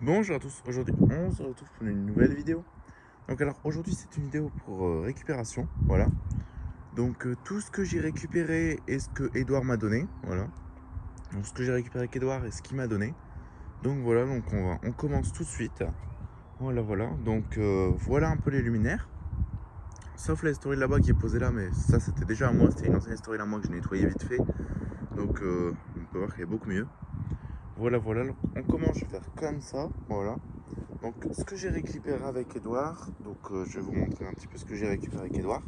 Bonjour à tous, aujourd'hui on se retrouve pour une nouvelle vidéo. Donc alors aujourd'hui c'est une vidéo pour récupération, voilà. Donc tout ce que j'ai récupéré et ce que Edouard m'a donné, voilà. Donc ce que j'ai récupéré avec Edouard et ce qu'il m'a donné. Donc voilà, donc on commence tout de suite. Voilà. Donc voilà un peu les luminaires. Sauf la story là-bas qui est posée là, mais ça c'était déjà à moi, c'était une ancienne story à moi que j'ai nettoyé vite fait. Donc on peut voir qu'elle est beaucoup mieux. Voilà, donc, on commence, je vais faire comme ça, voilà. Donc ce que j'ai récupéré avec Edouard, donc je vais vous montrer un petit peu ce que j'ai récupéré avec Edouard.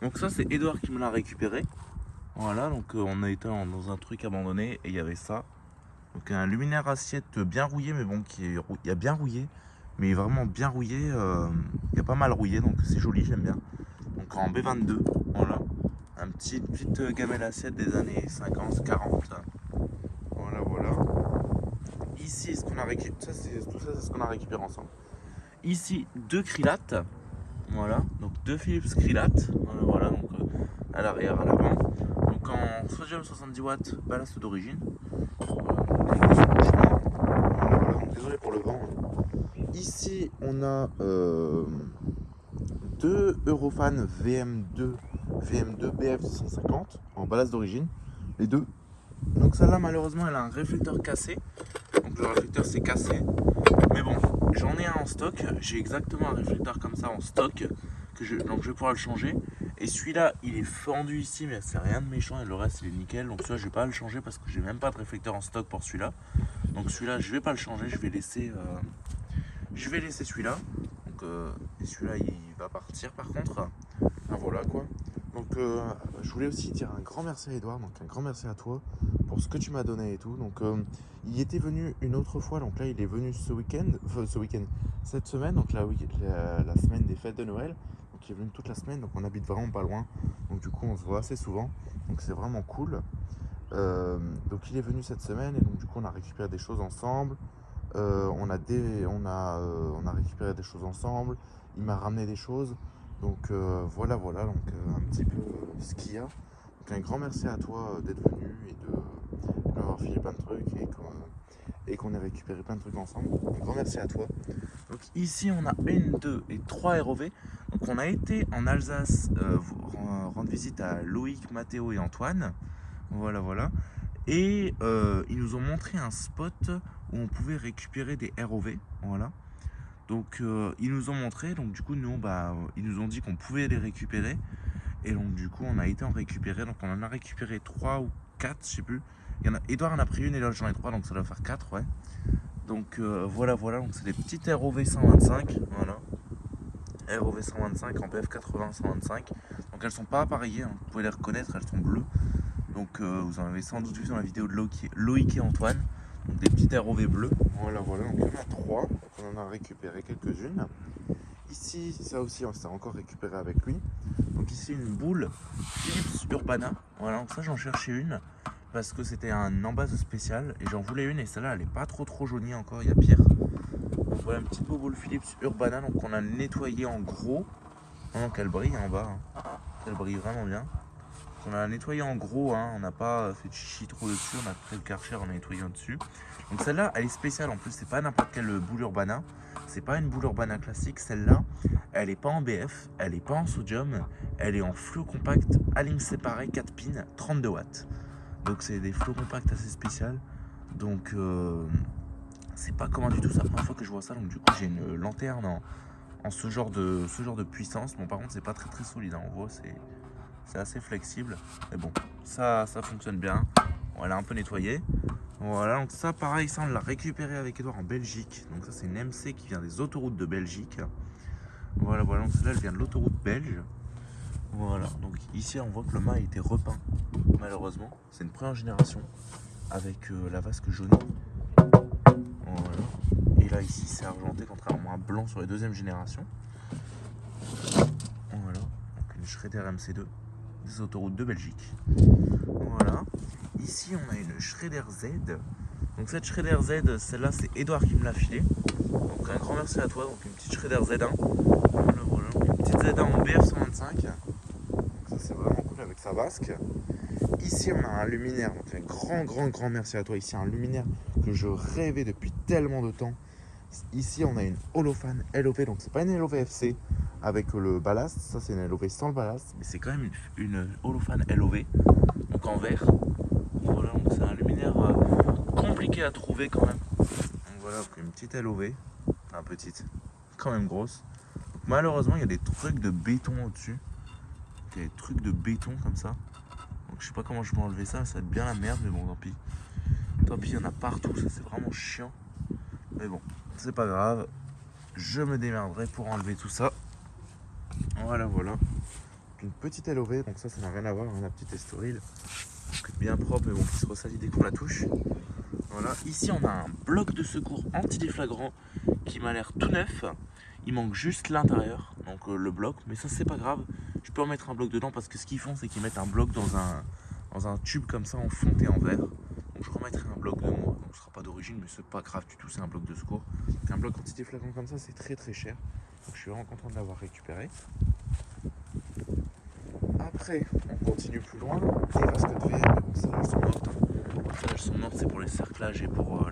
Donc ça c'est Edouard qui me l'a récupéré. Voilà, donc on a été dans un truc abandonné et il y avait ça. Donc un luminaire assiette bien rouillé, mais bon, il y a bien rouillé, mais vraiment bien rouillé. Il y a pas mal rouillé, donc c'est joli, j'aime bien. Donc en B22, voilà. Petite gamelle assiette des années 50-40. Voilà. Ici, ce qu'on a récupéré, tout ça c'est ce qu'on a récupéré ensemble. Ici, deux krillates. Voilà, donc deux Philips Krillates. Voilà, donc à l'arrière, à l'avant. Donc en sodium 70 watts, ballast d'origine. Voilà, donc désolé pour le vent. Ici, on a deux Eurofan VM2 BF250 en ballast d'origine. Les deux. Donc celle-là, malheureusement, elle a un réflecteur cassé. Donc le réflecteur s'est cassé. Mais bon, j'en ai un en stock. J'ai exactement un réflecteur comme ça en stock. Donc je vais pouvoir le changer. Et celui-là, il est fendu ici, mais c'est rien de méchant. Et le reste, il est nickel. Donc celui-là, je vais pas le changer parce que j'ai même pas de réflecteur en stock pour celui-là. Donc celui-là, je vais pas le changer. Je vais laisser celui-là. Donc et celui-là, il va partir par contre. Ah, voilà quoi. Donc je voulais aussi dire un grand merci à Edouard. Donc un grand merci à toi pour ce que tu m'as donné et tout. Donc il était venu une autre fois. Donc là, il est venu cette semaine. Donc la semaine des fêtes de Noël. Donc il est venu toute la semaine. Donc on habite vraiment pas loin. Donc du coup, on se voit assez souvent. Donc c'est vraiment cool. Donc il est venu cette semaine et donc du coup on a récupéré des choses ensemble. On a récupéré des choses ensemble. Il m'a ramené des choses. Donc voilà, donc un petit peu ce qu'il y a. Donc un grand merci à toi d'être venu et de m'avoir filé plein de trucs et qu'on ait récupéré plein de trucs ensemble. Un grand merci à toi. Donc ici on a une, deux et trois ROV. Donc on a été en Alsace rendre visite à Loïc, Mathéo et Antoine. Voilà. Et ils nous ont montré un spot où on pouvait récupérer des ROV. Voilà. Donc ils nous ont montré, donc du coup nous ils nous ont dit qu'on pouvait les récupérer. Et donc du coup on a été en récupérer. Donc on en a récupéré 3 ou 4, je sais plus. Edouard en a pris une et là j'en ai 3, donc ça doit faire 4, ouais. Donc voilà, donc c'est des petites ROV 125. Voilà. ROV 125 en BF80 125. Donc elles sont pas appareillées, hein. Vous pouvez les reconnaître, elles sont bleues. Donc vous en avez sans doute vu dans la vidéo de Loïc et Antoine. Donc des petites ROV bleues. Voilà, donc il y en a 3. Donc on en a récupéré quelques-unes. Ici, ça aussi, on s'est encore récupéré avec lui. Donc ici, une boule Philips Urbana. Voilà, donc ça, j'en cherchais une parce que c'était un embase spécial et j'en voulais une et celle-là, elle est pas trop jaunie encore, il y a pire. Donc voilà, une petite boule Philips Urbana, donc on a nettoyé en gros. Donc elle brille en bas, hein. Elle brille vraiment bien. On a nettoyé en gros, hein. On n'a pas fait de chichi trop dessus, on a pris le Karcher, on a nettoyé au-dessus. Donc celle-là, elle est spéciale en plus, c'est pas n'importe quelle boule Urbana. C'est pas une boule Urbana classique, celle-là, elle est pas en BF, elle est pas en sodium, elle est en fluo compact à ligne séparée, 4 pins, 32 watts. Donc c'est des fluo compacts assez spéciales. Donc c'est pas commun du tout, c'est la première fois que je vois ça. Donc du coup j'ai une lanterne en ce genre de puissance. Bon par contre c'est pas très solide, hein. On voit c'est assez flexible. Mais bon, ça fonctionne bien. On l'a un peu nettoyé. Voilà, donc ça pareil, ça on l'a récupéré avec Edouard en Belgique. Donc ça c'est une MC qui vient des autoroutes de Belgique. Voilà, donc celle-là elle vient de l'autoroute belge. Voilà, donc ici on voit que le mât a été repeint, malheureusement. C'est une première génération avec la vasque jaunie. Voilà. Et là ici c'est argenté contrairement à blanc sur les deuxièmes générations. Voilà, donc une Schrader MC2 des autoroutes de Belgique. Voilà. Ici, on a une Schrader Z. Donc cette Schrader Z, celle-là, c'est Edouard qui me l'a filée. Donc un grand merci à toi. Donc une petite Schrader Z1. Voilà. Une petite Z1 en BF125. Donc ça, c'est vraiment cool avec sa vasque. Ici, on a un luminaire. Donc un grand merci à toi. Ici, un luminaire que je rêvais depuis tellement de temps. Ici, on a une Holofan LOV, donc c'est pas une LOV FC avec le ballast, ça c'est une LOV sans le ballast, mais c'est quand même une Holofan LOV, donc en verre. Voilà, donc c'est un luminaire compliqué à trouver quand même. Donc voilà, une petite LOV, enfin petite, quand même grosse. Donc, malheureusement, il y a des trucs de béton au-dessus. Il y a des trucs de béton comme ça. Donc je sais pas comment je vais enlever ça, ça va être bien la merde, mais bon, tant pis. Tant pis, il y en a partout, ça c'est vraiment chiant. Mais bon, c'est pas grave. Je me démerderai pour enlever tout ça. Voilà, voilà. Une petite LOV, donc ça n'a rien à voir, hein, la petite Estoril. Donc bien propre, mais bon, qui se ressalit dès qu'on la touche. Voilà. Ici, on a un bloc de secours anti-déflagrant qui m'a l'air tout neuf. Il manque juste l'intérieur, donc le bloc, mais ça c'est pas grave. Je peux en mettre un bloc dedans parce que ce qu'ils font, c'est qu'ils mettent un bloc dans un tube comme ça enfonté en verre. Donc je remettrai un bloc de moi, donc ce sera pas d'origine, mais c'est pas grave du tout, c'est un bloc de secours. Donc, un bloc anti-déflagrant comme ça, c'est très très cher. Donc je suis vraiment content de l'avoir récupéré. Après, on continue plus loin. Des vasques de verre, mais bon, celles-là elles sont mortes. Celles-là elles sont mortes, c'est pour les cerclages et pour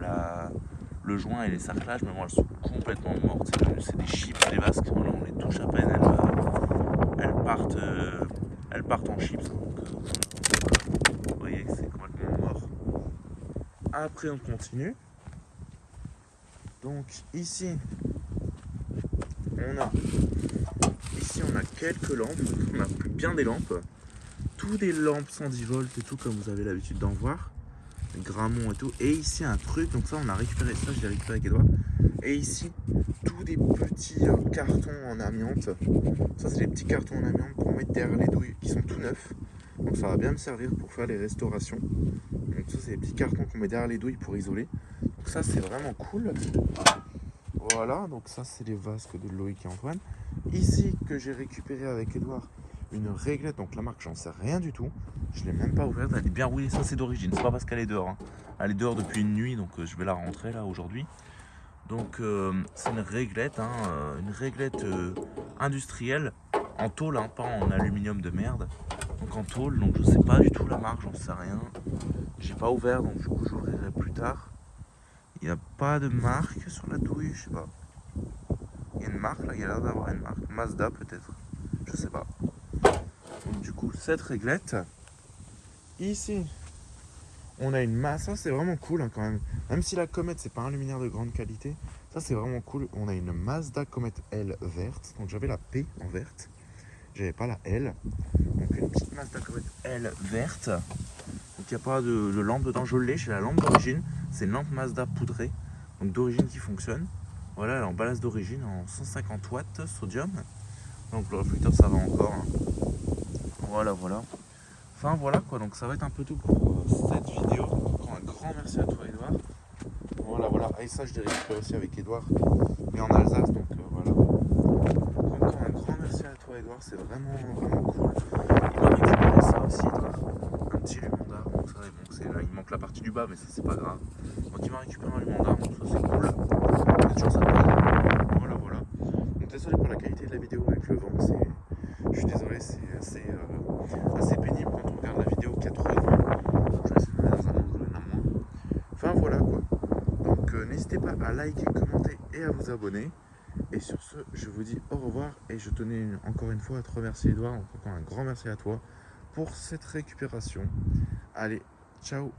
le joint et les cerclages, mais bon, elles sont complètement mortes. C'est des chips, des vasques. Voilà, on les touche à peine, elles partent en chips. Donc, vous voyez que c'est complètement mort. Après, on continue. Donc ici, on a quelques lampes. On a bien des lampes. Tous des lampes 110 volts et tout, comme vous avez l'habitude d'en voir. Grammont et tout. Et ici, un truc. Donc ça, on a récupéré ça. Je l'ai récupéré avec Edouard. Et ici, tous des petits cartons en amiante. Ça, c'est des petits cartons en amiante pour mettre derrière les douilles qui sont tout neufs. Donc ça va bien me servir pour faire les restaurations. Donc ça, c'est des petits cartons qu'on met derrière les douilles pour isoler. Donc ça, c'est vraiment cool. Voilà, donc ça, c'est les vasques de Loïc et Antoine. Ici, que j'ai récupéré avec Edouard, une réglette. Donc la marque, j'en sais rien du tout. Je l'ai même pas ouverte. Elle est bien rouillée. Ça, c'est d'origine. C'est pas parce qu'elle est dehors. Hein. Elle est dehors depuis une nuit, donc je vais la rentrer là aujourd'hui. Donc c'est une réglette, hein, une réglette industrielle en tôle, hein, pas en aluminium de merde. Donc en tôle, donc je sais pas du tout la marque, j'en sais rien. J'ai pas ouvert, donc du coup j'ouvrirai plus tard. Il n'y a pas de marque sur la douille, je sais pas. Il y a une marque là, il y a l'air d'avoir une marque. Mazda peut-être, je sais pas. Donc du coup cette réglette, ici on a une masse, ça c'est vraiment cool hein, quand même. Même si la Comet c'est pas un luminaire de grande qualité, ça c'est vraiment cool. On a une Mazda Comet L verte, donc j'avais la P en verte, j'avais pas la L. Donc une petite Mazda Comet L verte. Donc il n'y a pas de lampe dedans, je l'ai, j'ai la lampe d'origine. C'est une lampe Mazda poudrée, donc d'origine qui fonctionne. Voilà, elle est en ballast d'origine en 150 watts sodium. Donc le réflecteur ça va encore. Hein. Voilà, voilà. Enfin voilà quoi, donc ça va être un peu tout pour cette vidéo. Encore un grand merci à toi Edouard. Voilà, voilà. Et ça je l'ai récupéré aussi avec Edouard, mais en Alsace, donc voilà. Encore un grand merci à toi Edouard, c'est vraiment vraiment cool. Il m'a récupéré ça aussi Edouard. Un petit lumandard, donc ça bon, là, il manque la partie du bas mais ça c'est pas grave. Donc il m'a récupéré un lumandard, donc ça c'est cool. C'est toujours ça de prix. Voilà, voilà. Donc désolé pour la qualité de la vidéo avec le vent, je suis désolé, c'est assez pénible quand on regarde la vidéo 4 heures. Je vais essayer de me mettre dans un angle à moins. Enfin voilà quoi. Donc n'hésitez pas à liker, commenter et à vous abonner. Et sur ce, je vous dis au revoir. Et je tenais encore une fois à te remercier Edouard. Donc encore un grand merci à toi pour cette récupération. Allez, ciao.